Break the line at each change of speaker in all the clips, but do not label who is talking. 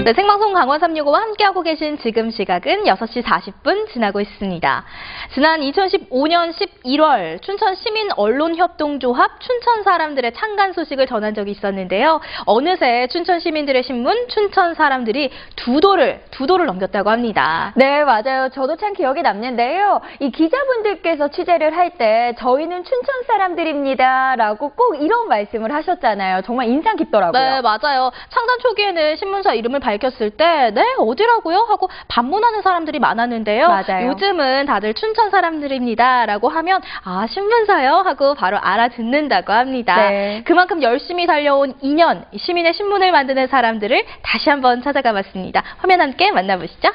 네, 생방송 강원 365와 함께하고 계신 지금 시각은 6시 40분 지나고 있습니다. 지난 2015년 11월 춘천 시민언론협동조합 춘천 사람들의 창간 소식을 전한 적이 있었는데요. 어느새 춘천 시민들의 신문 춘천 사람들이 두 도를 넘겼다고 합니다.
네, 맞아요. 저도 참 기억에 남는데요. 이 기자분들께서 취재를 할 때 저희는 춘천 사람들입니다 라고 꼭 이런 말씀을 하셨잖아요. 정말 인상 깊더라고요.
네, 맞아요. 창단 초기에는 신문사 이름을 밝혔을 때 네, 어디라고요? 하고 반문하는 사람들이 많았는데요.
맞아요.
요즘은 다들 춘천 사람들입니다 라고 하면 아, 신문사요? 하고 바로 알아듣는다고 합니다.
네.
그만큼 열심히 달려온 2년, 시민의 신문을 만드는 사람들을 다시 한번 찾아가 봤습니다. 화면 함께 만나보시죠.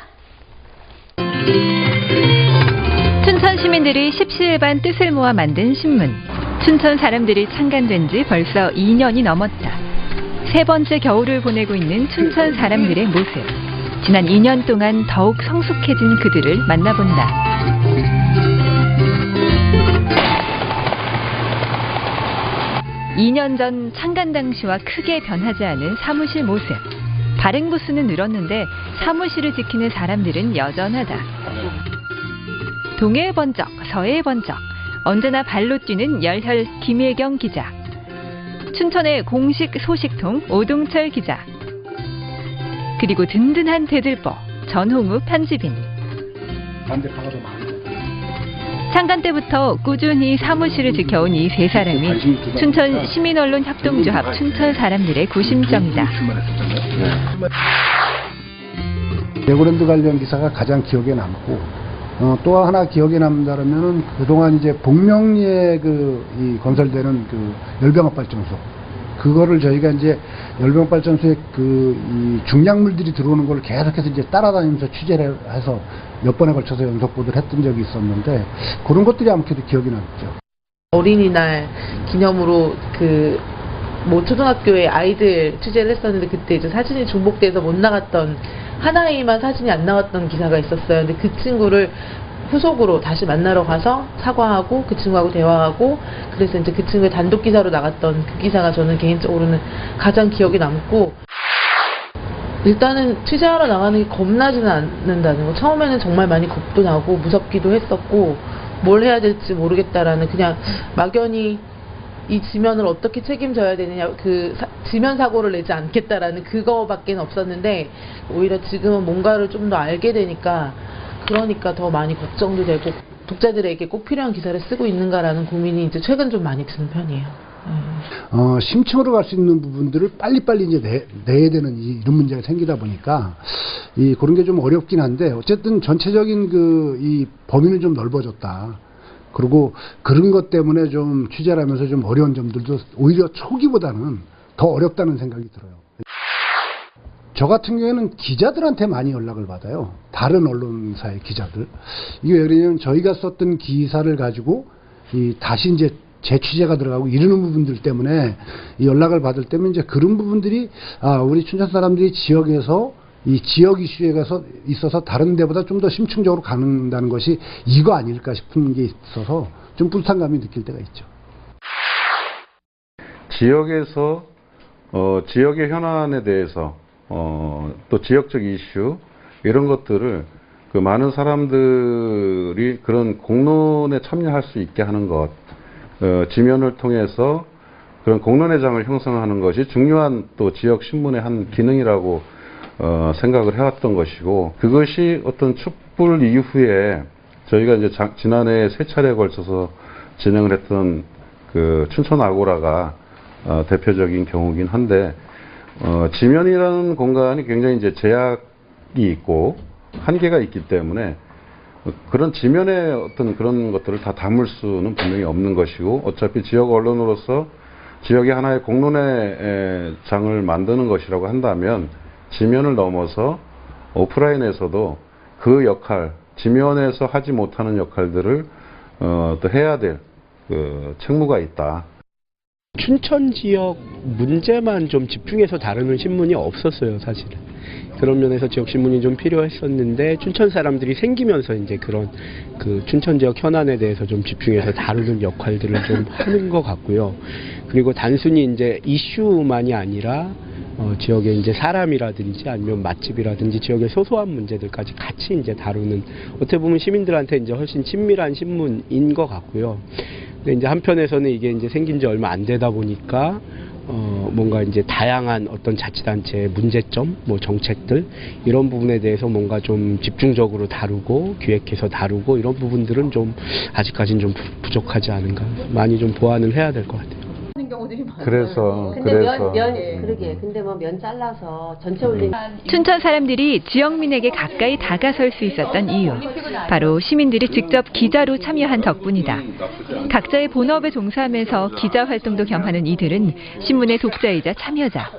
춘천 시민들이 십시일반 뜻을 모아 만든 신문. 춘천 사람들이 창간된 지 벌써 2년이 넘었다. 세 번째 겨울을 보내고 있는 춘천 사람들의 모습. 지난 2년 동안 더욱 성숙해진 그들을 만나본다. (2년) 전 창간 당시와 크게 변하지 않은 사무실 모습. 발행 부수는 늘었는데 사무실을 지키는 사람들은 여전하다. 동해의 번쩍, 서해의 번쩍, 언제나 발로 뛰는 열혈 김혜경 기자. 춘천의 공식 소식통 오동철 기자. 그리고 든든한 대들보 전홍우 편집인.
반대파가 더 많아요.
창간 때부터 꾸준히 사무실을 지켜온 이 세 사람이 춘천 시민언론협동조합 춘천 사람들의 구심점이다.
레고랜드 관련 기사가 가장 기억에 남고 또 하나 기억에 남다르면은 그동안 이제 복명리에 이 건설되는 그 열병합 발전소 그거를 저희가 이제 열병 발전소에 이 중량물들이 들어오는 걸 계속해서 이제 따라다니면서 취재를 해서 몇 번에 걸쳐서 연속 보도를 했던 적이 있었는데 그런 것들이 아무래도 기억이 남죠.
어린이날 기념으로 초등학교에 아이들 취재를 했었는데 그때 이제 사진이 중복돼서 못 나갔던 하나이만 사진이 안 나왔던 기사가 있었어요. 근데 그 친구를 후속으로 다시 만나러 가서 사과하고 그 친구하고 대화하고 그래서 이제 그 친구의 단독 기사로 나갔던 그 기사가 저는 개인적으로는 가장 기억에 남고 일단은 취재하러 나가는 게 겁나지는 않는다는 거. 처음에는 정말 많이 겁도 나고 무섭기도 했었고 뭘 해야 될지 모르겠다라는 그냥 막연히 이 지면을 어떻게 책임져야 되느냐 지면 사고를 내지 않겠다라는 그거밖에 없었는데 오히려 지금은 뭔가를 좀 더 알게 되니까 그러니까 더 많이 걱정도 되고 독자들에게 꼭 필요한 기사를 쓰고 있는가라는 고민이 이제 최근 좀 많이 드는 편이에요.
심층으로 갈 수 있는 부분들을 빨리빨리 이제 내야 되는 이런 문제가 생기다 보니까 그런 게 좀 어렵긴 한데 어쨌든 전체적인 이 범위는 좀 넓어졌다. 그리고 그런 것 때문에 좀 취재를 하면서 좀 어려운 점들도 오히려 초기보다는 더 어렵다는 생각이 들어요. 저 같은 경우에는 기자들한테 많이 연락을 받아요. 다른 언론사의 기자들. 이게 왜 그러냐면 저희가 썼던 기사를 가지고 다시 이제 재취재가 들어가고 이러는 부분들 때문에 이 연락을 받을 때면 이제 그런 부분들이 우리 춘천 사람들이 지역에서 이 지역 이슈에 있어서 다른 데보다 좀 더 심층적으로 가는다는 것이 이거 아닐까 싶은 게 있어서 좀 뿌듯한 감이 느낄 때가 있죠.
지역에서 지역의 현안에 대해서 또 지역적 이슈 이런 것들을 많은 사람들이 그런 공론에 참여할 수 있게 하는 것, 지면을 통해서 그런 공론회장을 형성하는 것이 중요한 또 지역 신문의 한 기능이라고 생각을 해왔던 것이고 그것이 어떤 촛불 이후에 저희가 이제 지난해 3차례에 걸쳐서 진행을 했던 춘천 아고라가 대표적인 경우긴 한데 지면이라는 공간이 굉장히 이제 제약이 있고 한계가 있기 때문에 그런 지면의 어떤 그런 것들을 다 담을 수는 분명히 없는 것이고 어차피 지역 언론으로서 지역의 하나의 공론의 장을 만드는 것이라고 한다면 지면을 넘어서 오프라인에서도 그 역할, 지면에서 하지 못하는 역할들을 또 해야 될 책무가 있다.
춘천 지역 문제만 좀 집중해서 다루는 신문이 없었어요, 사실은. 그런 면에서 지역 신문이 좀 필요했었는데 춘천 사람들이 생기면서 이제 그런 춘천 지역 현안에 대해서 좀 집중해서 다루는 역할들을 좀 하는 것 같고요. 그리고 단순히 이제 이슈만이 아니라 지역의 이제 사람이라든지 아니면 맛집이라든지 지역의 소소한 문제들까지 같이 이제 다루는 어떻게 보면 시민들한테 이제 훨씬 친밀한 신문인 것 같고요. 근데 이제 한편에서는 이게 이제 생긴 지 얼마 안 되다 보니까 뭔가 이제 다양한 어떤 자치단체의 문제점, 뭐 정책들 이런 부분에 대해서 뭔가 좀 집중적으로 다루고 기획해서 다루고 이런 부분들은 좀 아직까지는 좀 부족하지 않은가. 많이 좀 보완을 해야 될 것 같아요.
그래서
근데 뭐 면 잘라서 전체 올린
춘천 사람들이 지역민에게 가까이 다가설 수 있었던 이유, 바로 시민들이 직접 기자로 참여한 덕분이다. 각자의 본업에 종사하면서 기자 활동도 겸하는 이들은 신문의 독자이자 참여자.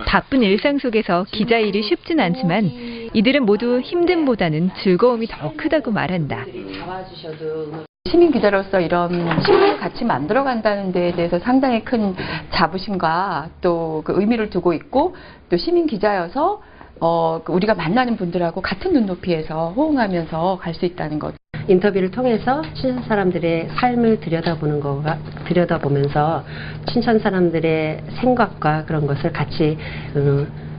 바쁜 일상 속에서 기자 일이 쉽진 않지만 이들은 모두 힘듦보다는 즐거움이 더 크다고 말한다.
시민 기자로서 이런 신문을 같이 만들어간다는 데에 대해서 상당히 큰 자부심과 또 그 의미를 두고 있고, 또 시민 기자여서 우리가 만나는 분들하고 같은 눈높이에서 호응하면서 갈 수 있다는 것.
인터뷰를 통해서 춘천 사람들의 삶을 들여다보면서 춘천 사람들의 생각과 그런 것을 같이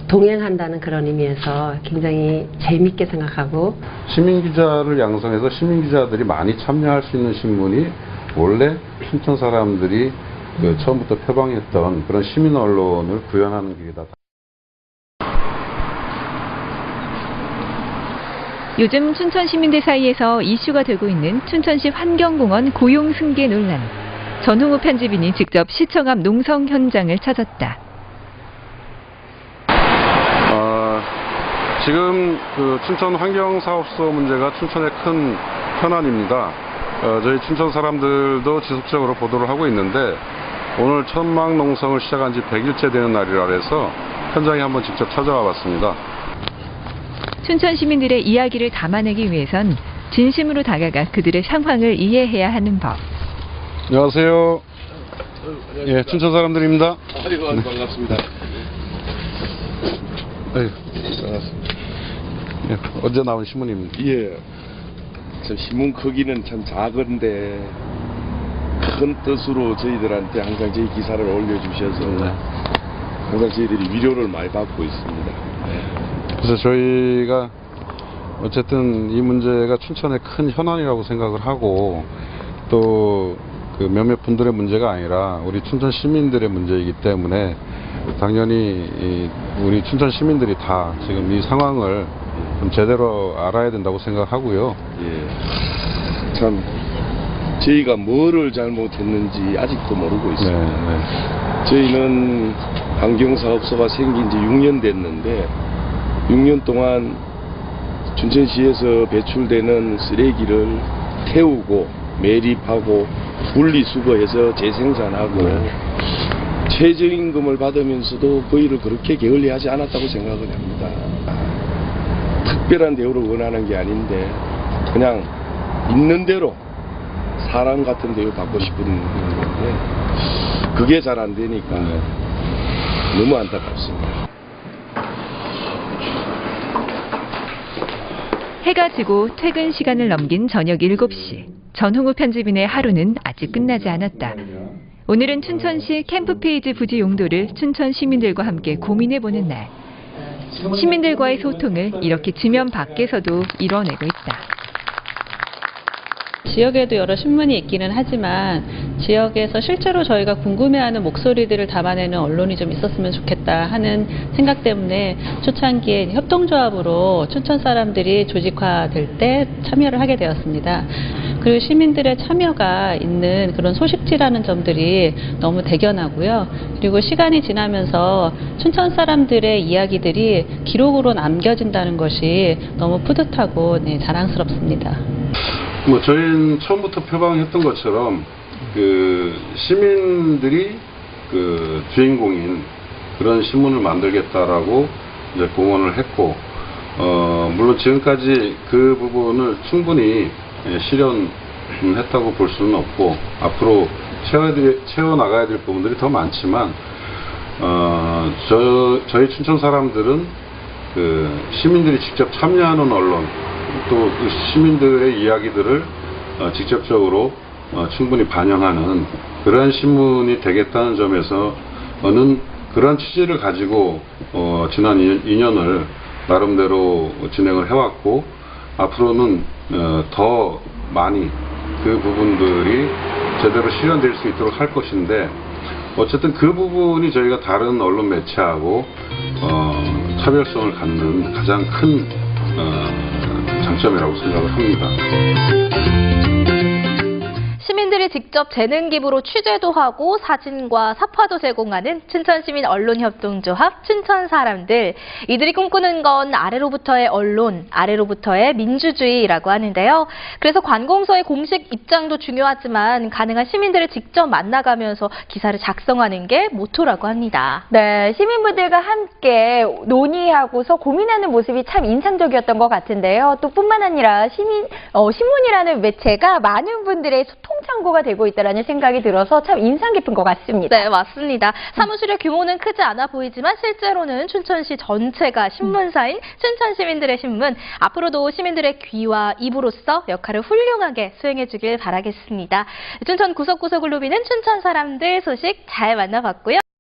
동행한다는 그런 의미에서 굉장히 재미있게 생각하고,
시민 기자를 양성해서 시민 기자들이 많이 참여할 수 있는 신문이 원래 춘천 사람들이 처음부터 표방했던 그런 시민 언론을 구현하는 길이다.
요즘 춘천 시민들 사이에서 이슈가 되고 있는 춘천시 환경공원 고용 승계 논란. 전홍우 편집인이 직접 시청 앞 농성 현장을 찾았다.
지금 춘천 환경사업소 문제가 춘천의 큰 현안입니다. 저희 춘천 사람들도 지속적으로 보도를 하고 있는데, 오늘 천막 농성을 시작한 지 100일째 되는 날이라 해서 현장에 한번 직접 찾아와 봤습니다.
춘천 시민들의 이야기를 담아내기 위해선 진심으로 다가가 그들의 상황을 이해해야 하는 법.
안녕하세요. 예, 춘천 사람들입니다.
아이고, 반갑습니다.
아유, 반갑습니다. 예, 어제 나온 신문입니다.
예. 참 신문 크기는 참 작은데 큰 뜻으로 저희들한테 항상 저희 기사를 올려주셔서 항상 저희들이 위로를 많이 받고 있습니다.
그래서 저희가 어쨌든 이 문제가 춘천의 큰 현안이라고 생각을 하고, 또 그 몇몇 분들의 문제가 아니라 우리 춘천 시민들의 문제이기 때문에 당연히 우리 춘천 시민들이 다 지금 이 상황을 좀 제대로 알아야 된다고 생각하고요.
예. 참 저희가 뭐를 잘못했는지 아직도 모르고 있습니다.
네.
저희는 환경사업소가 생긴 지 6년 됐는데 6년 동안 춘천시에서 배출되는 쓰레기를 태우고 매립하고 분리수거해서 재생산하고 최저임금을 받으면서도 거의를 그렇게 게을리하지 않았다고 생각을 합니다. 특별한 대우를 원하는 게 아닌데 그냥 있는 대로 사람 같은 대우 받고 싶은 건데 그게 잘 안 되니까 너무 안타깝습니다.
해가 지고 퇴근 시간을 넘긴 저녁 7시. 전홍우 편집인의 하루는 아직 끝나지 않았다. 오늘은 춘천시 캠프페이지 부지 용도를 춘천 시민들과 함께 고민해보는 날. 시민들과의 소통을 이렇게 지면 밖에서도 이뤄내고 있다.
지역에도 여러 신문이 있기는 하지만 지역에서 실제로 저희가 궁금해하는 목소리들을 담아내는 언론이 좀 있었으면 좋겠다 하는 생각 때문에 초창기에 협동조합으로 춘천 사람들이 조직화될 때 참여를 하게 되었습니다. 그리고 시민들의 참여가 있는 그런 소식지라는 점들이 너무 대견하고요. 그리고 시간이 지나면서 춘천 사람들의 이야기들이 기록으로 남겨진다는 것이 너무 뿌듯하고 자랑스럽습니다.
저희는 처음부터 표방했던 것처럼 시민들이 주인공인 그런 신문을 만들겠다라고 이제 공언을 했고, 물론 지금까지 그 부분을 충분히 실현했다고 볼 수는 없고 앞으로 채워나가야 될 부분들이 더 많지만, 저희 춘천 사람들은 시민들이 직접 참여하는 언론, 또 시민들의 이야기들을 직접적으로 충분히 반영하는 그러한 신문이 되겠다는 점에서는 그런 취지를 가지고 지난 2년을 나름대로 진행을 해왔고 앞으로는 더 많이 그 부분들이 제대로 실현될 수 있도록 할 것인데 어쨌든 그 부분이 저희가 다른 언론 매체하고 차별성을 갖는 가장 큰 장점이라고 생각을 합니다.
시민들이 직접 재능 기부로 취재도 하고 사진과 사파도 제공하는 춘천시민 언론협동조합 춘천사람들. 이들이 꿈꾸는 건 아래로부터의 언론, 아래로부터의 민주주의라고 하는데요. 그래서 관공서의 공식 입장도 중요하지만 가능한 시민들을 직접 만나가면서 기사를 작성하는 게 모토라고 합니다.
네, 시민분들과 함께 논의하고서 고민하는 모습이 참 인상적이었던 것 같은데요. 또 뿐만 아니라 신문이라는 매체가 많은 분들의 소통 창고가 되고 있다는 생각이 들어서 참 인상 깊은 것 같습니다.
네, 맞습니다. 사무실의 규모는 크지 않아 보이지만 실제로는 춘천시 전체가 신문사인 춘천 시민들의 신문, 앞으로도 시민들의 귀와 입으로서 역할을 훌륭하게 수행해 주길 바라겠습니다. 춘천 구석구석을 누비는 춘천 사람들 소식 잘 만나봤고요.